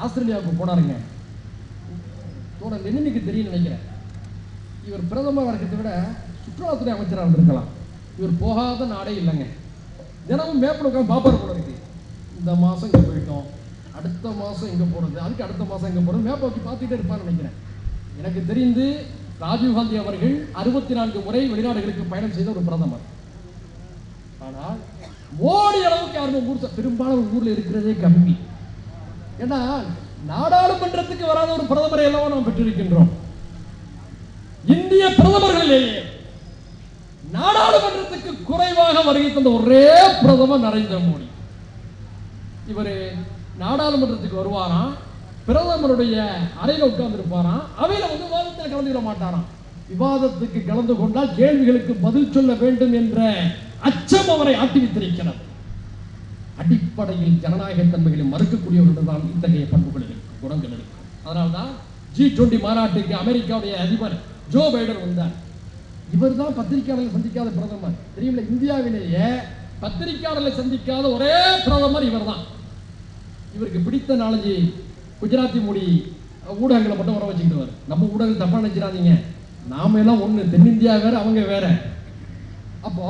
ஆஸ்திரேலியாவுக்கு போனாருங்க. தோழர் லெனினுக்கு தெரியும் நினைக்கிறேன். இவர் பிரதமர் இருக்கிறத விட சுற்றுலாத்துறை அமைச்சராக இருந்திருக்கலாம். இவர் போகாத நாடே இல்லைங்க. தினமும் மேப்பில் உட்காந்து பாப்பார் போல இருக்கு. இந்த மாதம் இங்கே போயிட்டோம், அடுத்த மாதம் எங்கே போகிறது, அதுக்கு அடுத்த மாதம் எங்கே போகிறது, மேப்பை வச்சு பார்த்துட்டே இருப்பான்னு நினைக்கிறேன். எனக்கு தெரிந்து ராஜீவ்காந்தி அவர்கள் 64 முறை வெளிநாடுகளுக்கு பயணம் செய்த ஒரு பிரதமர். ஆனால் மோடி அளவுக்கு யாருமே பெரும்பாலும் ஊரில் இருக்கிறதே கம்மி. ஏன்னா நாடாளுமன்றத்துக்கு வராத ஒரு பிரதமரை எல்லாம் நாம் பெற்றிருக்கின்றோம். இந்திய பிரதமர்களிலேயே நாடாளுமன்றத்துக்கு குறைவாக வருகை தந்த ஒரே பிரதமர் நரேந்திர மோடி. இவர் நாடாளுமன்றத்துக்கு வருவாராம், பிரதமருடைய அறையில் உட்கார்ந்து இருப்பாராம், அவையில வந்து விவாதத்தில் கலந்துக்க மாட்டாராம். விவாதத்துக்கு கலந்து கொண்டால் கேள்விகளுக்கு பதில் சொல்ல வேண்டும் என்ற அச்சம் அவரை ஆட்டி வைத்திருக்கிறது. அடிப்படையில் ஜனநாயக தன்மைகளை மறுக்கக்கூடியவர்கள் தான் இத்தகைய பண்புகள் இருக்கு, குணங்கள் இருக்கு. அதனால்தான் G20 மாநாட்டுக்கு அமெரிக்காவுடைய அதிபர் ஜோ பைடன் வந்தார். இவர் தான் பத்திரிகையாளர்களை சந்திக்காத பிரதமர். தெரியுமில்ல, இந்தியாவிலேயே பத்திரிகையாளர்களை சந்திக்காத ஒரே பிரதமர் இவர் தான். இவருக்கு பிடித்த 4 குஜராத்தி மொழி ஊடகங்களை மட்டும் வர வச்சுக்கிட்டு. நம்ம ஊடகம் தப்பா நினைச்சிடாதீங்க, நாம எல்லாம் ஒண்ணு, தென்னிந்தியா வேற அவங்க வேற. அப்போ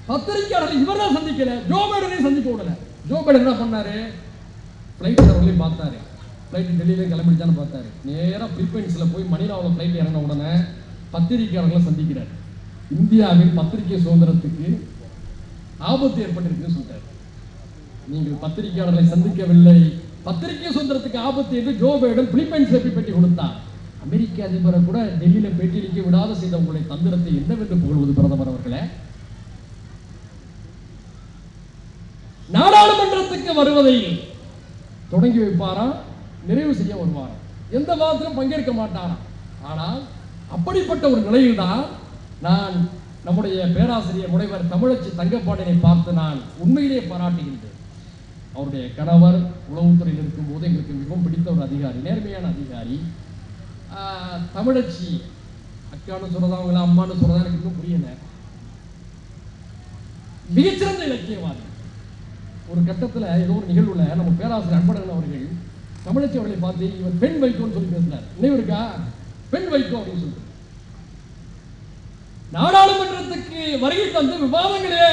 பத்திரிகையாளர்கள் இவர் தான் சந்திக்கல, ஜோ பைடனை சந்திக்க விடல. ஜோ பைடன் என்ன பண்ணாரு, பிளைட் அவர்களையும் பார்த்தாரு. பிளைட் டெல்லியிலே கிளம்பிடுச்சான்னு பார்த்தாரு. நேராக பிலிப்பைன்ஸ்ல போய் மணிலாவில் பிளைட் இறங்கின உடனே பத்திரிகையாளர்களை சந்திக்கிறார். இந்தியாவில் பத்திரிகை சுதந்திரத்துக்கு ஆபத்து ஏற்பட்டிருக்குன்னு சொல்றாரு. நீங்கள் பத்திரிகையாளர்களை சந்திக்கவில்லை, பத்திரிகை சுதந்திரத்துக்கு ஆபத்து என்று ஜோ பைடன் பிலிப்பைன்ஸ்ல போய் பேட்டி கொடுத்தார். அமெரிக்க அதிபரை கூட டெல்லியில பேட்டியளிக்க விடாத செய்த உங்களுடைய தந்திரத்தை என்னவென்று புகழ்வது பிரதமர் அவர்களே? நாடாளுமன்றத்துக்கு வருவதை தொடங்கி வைப்பாராம், நிறைவு செய்ய வருவாராம், எந்த வாதத்திலும் பங்கேற்க மாட்டாராம். ஆனால் அப்படிப்பட்ட ஒரு நிலையில்தான் நான் நம்முடைய பேராசிரியர் முனைவர் தமிழச்சி தங்கப்பாண்டியனை பார்த்து நான் உண்மையிலேயே பாராட்டுகின்றேன். அவருடைய கணவர் உளவுத்துறையில் இருக்கும்போது எங்களுக்கு மிகவும் பிடித்த ஒரு அதிகாரி, நேர்மையான அதிகாரி. தமிழச்சி அக்கான்னு சொல்றதா அவங்கள அம்மான்னு சொல்றதா எனக்கு இன்னும் புரியல. மிகச்சிறந்த இலக்கியவாதி. ஒரு கட்டத்தில் ஏதோ ஒரு நிகழ்வுல நம்ம பேராசிரியர் அன்பழகன் அவர்கள் தமிழச்சி அவர்களை பார்த்து இவர் பெண் வைக்கோன்னு சொல்லி பேசினார். நினைவு இருக்கா? பெண் வைக்கோ அப்படின்னு சொல்லிட்டு நாடாளுமன்றத்துக்கு வருகை தந்து விவாதங்களே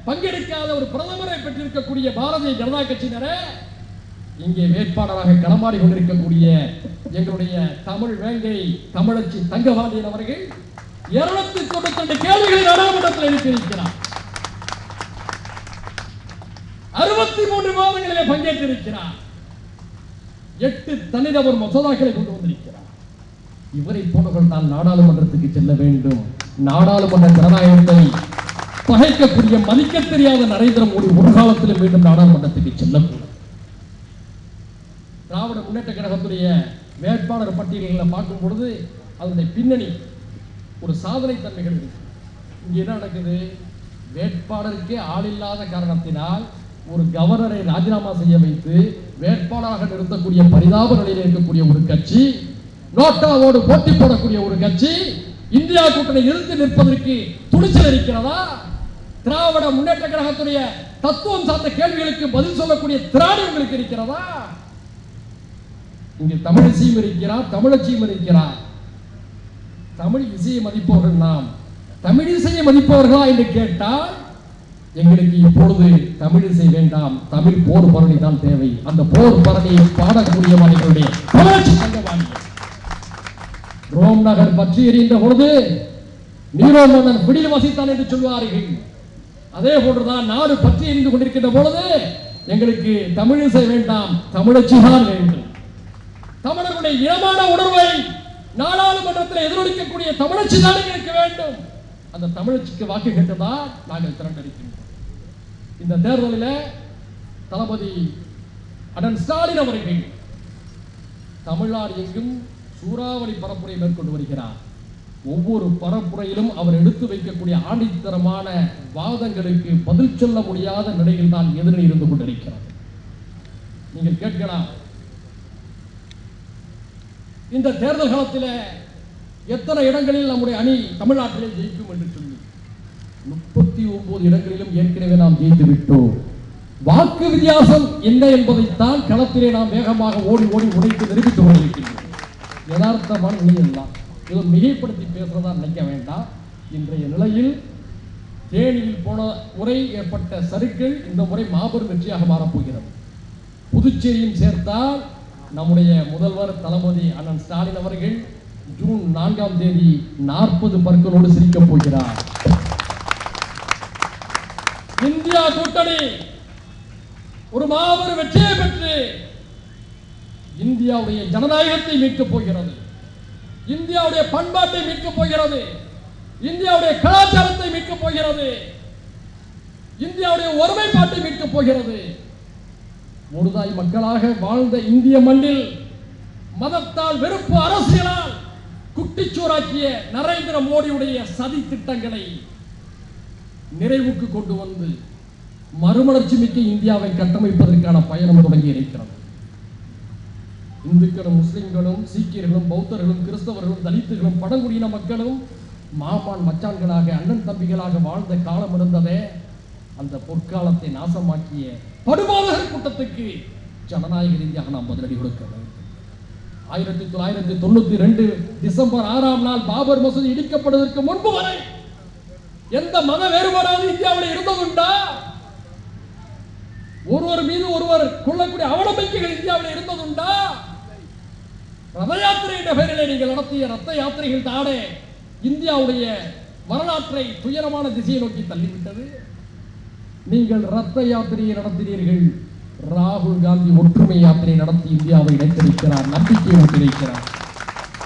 பங்கெடுக்காத ஒரு பிரதமரை பெற்றிருக்கக்கூடிய பாரதிய ஜனதா கட்சியினரே இங்கே வேட்பாளராக களமாடி கொண்டிருக்கக்கூடிய எங்களுடைய தமிழ் வேங்கை தமிழச்சி தங்கபாண்டியன் அவர்கள் 292 கேள்விகளை நாடாளுமன்றத்தில் எழுப்பியிருக்கிறார். 63 விவாதங்களிலே பங்கேற்றிருக்கிறார். 8 தனிநபர் மசோதாக்களை கொண்டு வந்திருக்கிறார். இவரை போன்றவர்கள் தான் நாடாளுமன்றத்துக்கு செல்ல வேண்டும். நாடாளுமன்ற ஜனநாயகத்தை பகைக்கக்கூடிய மதிக்க தெரியாத நரேந்திர மோடி ஒரு காலத்திலும் மீண்டும் நாடாளுமன்றத்துக்கு செல்லக்கூடாது. திராவிட முன்னேற்ற கழகத்துடைய வேட்பாளர் பட்டியல்களை பார்க்கும் பொழுது அதனுடைய பின்னணி ஒரு சாதனை தன்மைகள் இருக்கு. இங்க என்ன நடக்குது? வேட்பாளருக்கே ஆள் இல்லாத காரணத்தினால் ஒரு கவர்னரை ராஜினாமா செய்ய வைத்து வேட்பாளராக நிறுத்தக்கூடிய பரிதாப நிலையில் இருக்கக்கூடிய ஒரு கட்சி, நோட்டாவோடு போட்டி போடக்கூடிய ஒரு கட்சி இந்தியா கூட்டணி எதிர்த்து நிற்பதற்கு துணிச்சல் இருக்கிறதா? திராவிட முன்னேற்ற கழகத்துடைய தத்துவம் சார்ந்த கேள்விகளுக்கு பதில் சொல்லக்கூடிய திராணி உங்களுக்கு இருக்கிறதா? இங்கு தமிழிசையும் இருக்கிறார், தமிழச்சியும் இருக்கிறார். தமிழ் இசையை மதிப்பவர்கள் நாம். தமிழிசையை மதிப்பவர்களா என்று கேட்டால் எங்களுக்கு இப்பொழுது தமிழிசை வேண்டாம், தமிழ் போர் பரணி தான் தேவை. அந்த போர் பரணியை பாடக்கூடியவர்களுடைய தமிழச்சி தங்கபாணி. ரோம் நகர் பற்றி எறிகின்ற பொழுது நீரோ மன்னன் பிடியில் வசித்தான் என்று சொல்வார்கள். அதே போன்றுதான் நாடு பற்றி எரிந்து கொண்டிருக்கின்ற பொழுது எங்களுக்கு தமிழிசை வேண்டாம், தமிழச்சி தான் வேண்டும். தமிழர்களுடைய இனமான உணர்வை நாடாளுமன்றத்தில் எதிரொலிக்கக்கூடிய தமிழச்சி தான் எங்களுக்கு வேண்டும். அந்த தமிழச்சிக்கு வாக்கு கேட்டதால் நாங்கள் திரண்டடிக்கின்றோம். இந்த தேர்தலில் தளபதி அண்ணன் ஸ்டாலின் அவர்கள் தமிழ்நாடு எங்கும் சூறாவளி பரப்புரை மேற்கொண்டு வருகிறார். ஒவ்வொரு பரப்புரையிலும் அவர் எடுத்து வைக்கக்கூடிய ஆணித்தரமான வாதங்களுக்கு பதில் சொல்ல முடியாத நிலையில் தான் எதிரணி இருந்து கொண்டிருக்கிறது. நீங்கள் கேட்கலாம், இந்த தேர்தல் காலத்தில் எத்தனை இடங்களில் நம்முடைய அணி தமிழ்நாட்டிலே ஜெயிக்கும் என்று சொல்லி 39 இடங்களிலும் ஏற்கனவே நாம் ஜெயித்து விட்டோம். வாக்கு வித்தியாசம் என்ன என்பதைத்தான் களத்திலே நாம் வேகமாக ஓடி ஓடி உடைத்து நிரூபித்துக் கொண்டிருக்கின்றோம். யதார்த்தமான நிலையெல்லாம் இது மிகைப்படுத்தி பேசுறதா நினைக்க வேண்டாம். இன்றைய நிலையில் தேனியில் போன முறை ஏற்பட்ட சறுக்கல் இந்த முறை மாபெரும் வெற்றியாக மாறப்போகிறது. புதுச்சேரியும் சேர்த்தால் நம்முடைய முதல்வர் தளபதி அண்ணன் ஸ்டாலின் அவர்கள் ஜூன் 4ஆம் தேதி 40 பற்களோடு சிரிக்கப் போகிறார். இந்தியா கூட்டணி ஒரு மாபெரும் வெற்றியை பெற்று இந்தியாவுடைய ஜனநாயகத்தை மீட்கப் போகிறது, இந்தியாவுடைய பண்பாட்டை மீட்கப் போகிறது, இந்தியாவுடைய கலாச்சாரத்தை மீட்கப் போகிறது, இந்தியாவுடைய ஒருமைப்பாட்டை மீட்கப் போகிறது. ஒருதாய் மக்களாக வாழ்ந்த இந்திய மண்ணில் மதத்தால் வெறுப்பு அரசியலால் குட்டிச்சோராக்கிய நரேந்திர மோடியுடைய சதி திட்டங்களை நிறைவுக்கு கொண்டு வந்து மறுமலர்ச்சி மிக்க இந்தியாவை கட்டமைப்பதற்கான பயணம் தொடங்கி இருக்கிறது. இந்துக்களும் முஸ்லிம்களும் சீக்கியர்களும் பௌத்தர்களும் கிறிஸ்தவர்களும் தலித்துகளும் பழங்குடியின மக்களும் மாமான் மச்சான்களாக அண்ணன் தம்பிகளாக வாழ்ந்த காலம் இருந்ததே, அந்த பொற்காலத்தை நாசமாக்கிய படுபாதகர் கூட்டத்துக்கு ஜனநாயக ரீதியாக நாம் பதிலடி கொடுக்க வேண்டும். 1992 டிசம்பர் 6ஆம் நாள் பாபர் மசூதி இடிக்கப்படுவதற்கு முன்பு வரை எந்த மத வேறுபாடாவது இந்தியாவில் இருந்ததுண்டா? ஒருவர் மீது ஒருவர் கொள்ளக்கூடிய அவநம்பிக்கைகள் இந்தியாவில் இருந்ததுண்டா? ரத யாத்திரை என்ற பெயரிலே நீங்கள் நடத்திய ரத்த யாத்திரைகள் தானே இந்தியாவுடைய வரலாற்றை துயரமான திசையை நோக்கி தள்ளிவிட்டது. நீங்கள் ரத்த யாத்திரையை நடத்தினீர்கள், ராகுல் காந்தி ஒற்றுமை யாத்திரை நடத்தி இந்தியாவை இணைத்திருக்கிறார், நம்பிக்கையை ஊட்டியிருக்கிறார்.